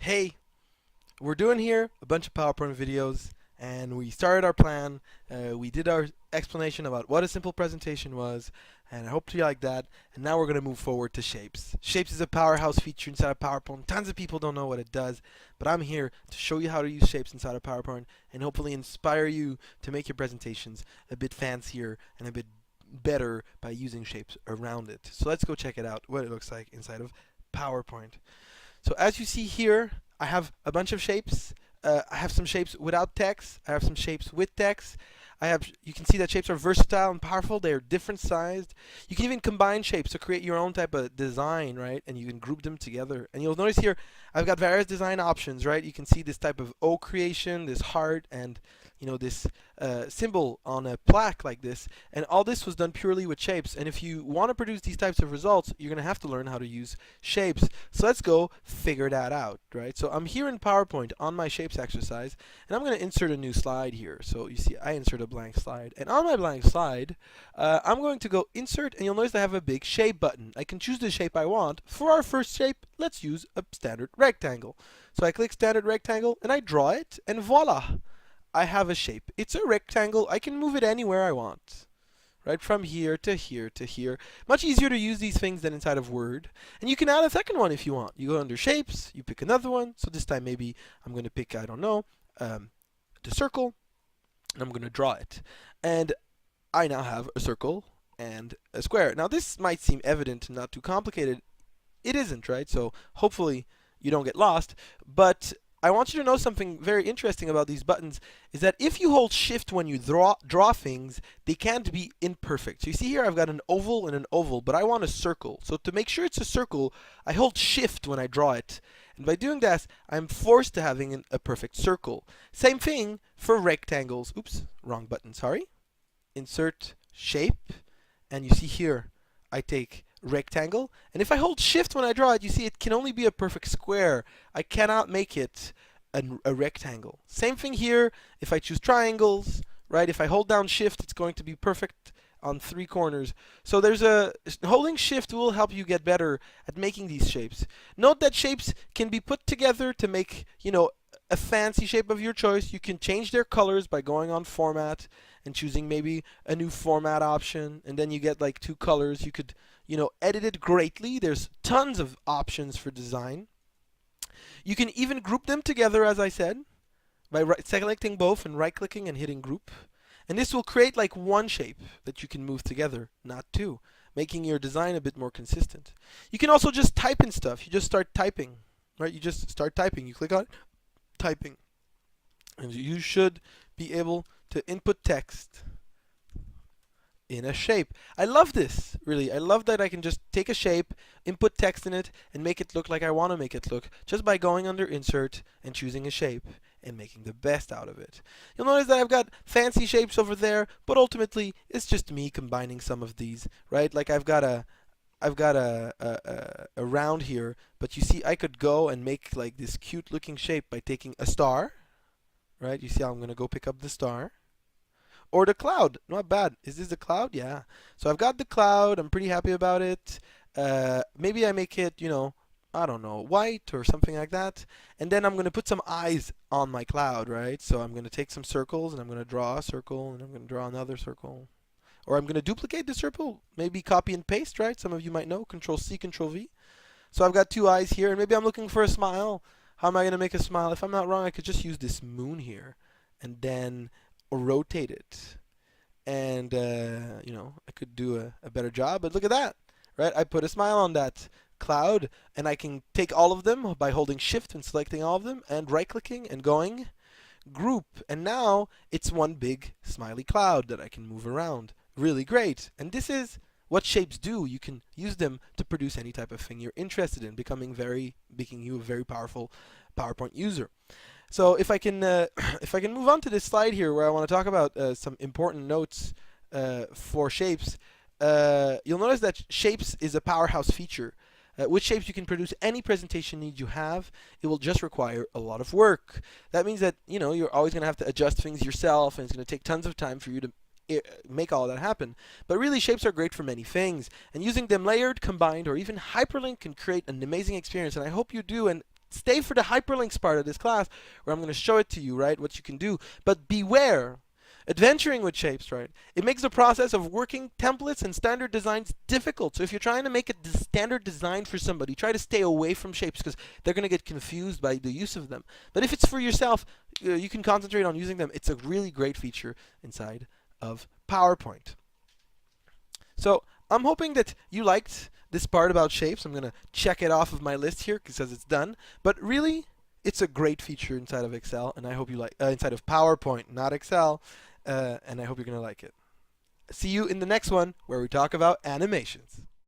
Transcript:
Hey, we're doing here a bunch of PowerPoint videos, and we started our plan. We did our explanation about what a simple presentation was, and I hope you like that. And now we're going to move forward to Shapes. Shapes is a powerhouse feature inside of PowerPoint. Tons of people don't know what it does, but I'm here to show you how to use Shapes inside of PowerPoint and hopefully inspire you to make your presentations a bit fancier and a bit better by using Shapes around it. So let's go check it out, what it looks like inside of PowerPoint. So as you see here, I have a bunch of shapes. I have some shapes without text. I have some shapes with text. You can see that shapes are versatile and powerful. They are different sized. You can even combine shapes to create your own type of design, right? And you can group them together. And you'll notice here, I've got various design options, right? You can see this type of O creation, this heart, and this symbol on a plaque like this. And all this was done purely with shapes. And if you want to produce these types of results, you're going to have to learn how to use shapes. So let's go figure that out, right? So I'm here in PowerPoint on my shapes exercise, and I'm going to insert a new slide here. So you see I insert a blank slide. And on my blank slide, I'm going to go insert, and you'll notice I have a big shape button. I can choose the shape I want. For our first shape, let's use a standard rectangle. So I click standard rectangle, and I draw it, and voila! I have a shape. It's a rectangle. I can move it anywhere I want. Right, from here to here to here. Much easier to use these things than inside of Word. And you can add a second one if you want. You go under Shapes, you pick another one. So this time maybe I'm going to pick, I don't know, the circle, and I'm going to draw it. And I now have a circle and a square. Now this might seem evident and not too complicated. It isn't, right? So hopefully you don't get lost. But I want you to know something very interesting about these buttons is that if you hold shift when you draw things, they can't be imperfect. So you see here I've got an oval and an oval, but I want a circle. So to make sure it's a circle, I hold shift when I draw it. And by doing that, I'm forced to having a perfect circle. Same thing for rectangles. Oops, wrong button, sorry. Insert shape, and you see here I take rectangle, and if I hold shift when I draw it, you see it can only be a perfect square. I cannot make it a rectangle. Same thing here if I choose triangles, right? If I hold down shift, it's going to be perfect on 3 corners. So holding shift will help you get better at making these shapes. Note that shapes can be put together to make, a fancy shape of your choice. You can change their colors by going on format and choosing maybe a new format option, and then you get like 2 colors. You could edit it greatly. There's tons of options for design. You can even group them together, as I said, by selecting both and right-clicking and hitting group. And this will create like one shape that you can move together, not 2, making your design a bit more consistent. You can also just type in stuff. You just start typing, right? You just start typing. You click on typing, and you should be able to input text in a shape. I love this, really. I love that I can just take a shape, input text in it, and make it look like I want to make it look, just by going under Insert and choosing a shape and making the best out of it. You'll notice that I've got fancy shapes over there, but ultimately it's just me combining some of these, right? Like I've got a round here, but you see I could go and make like this cute looking shape by taking a star, right? You see how I'm going to go pick up the star. Or the cloud, not bad. Is this the cloud? Yeah. So I've got the cloud. I'm pretty happy about it. Maybe I make it, I don't know, white or something like that. And then I'm going to put some eyes on my cloud, right? So I'm going to take some circles, and I'm going to draw a circle, and I'm going to draw another circle. Or I'm going to duplicate the circle, maybe copy and paste, right? Some of you might know, Control C, Control V. So I've got 2 eyes here, and maybe I'm looking for a smile. How am I going to make a smile? If I'm not wrong, I could just use this moon here, and then rotate it, and I could do a better job. But look at that, right? I put a smile on that cloud, and I can take all of them by holding shift and selecting all of them and right clicking and going group, and now it's one big smiley cloud that I can move around. Really great. And this is what shapes do. You can use them to produce any type of thing you're interested in, making you a very powerful PowerPoint user. So if I can move on to this slide here, where I want to talk about some important notes for shapes, you'll notice that shapes is a powerhouse feature. With shapes, you can produce any presentation need you have. It will just require a lot of work. That means that you're always going to have to adjust things yourself, and it's going to take tons of time for you to make all that happen. But really, shapes are great for many things, and using them layered, combined, or even hyperlinked can create an amazing experience. And I hope you do, and stay for the hyperlinks part of this class where I'm going to show it to you, right, what you can do. But beware. Adventuring with shapes, right? It makes the process of working templates and standard designs difficult. So if you're trying to make a standard design for somebody, try to stay away from shapes because they're going to get confused by the use of them. But if it's for yourself, you can concentrate on using them. It's a really great feature inside of PowerPoint. So I'm hoping that you liked this part about shapes. I'm going to check it off of my list here because it's done. But really, it's a great feature inside of Excel, and I hope you like inside of PowerPoint, not Excel. And I hope you're going to like it. See you in the next one where we talk about animations.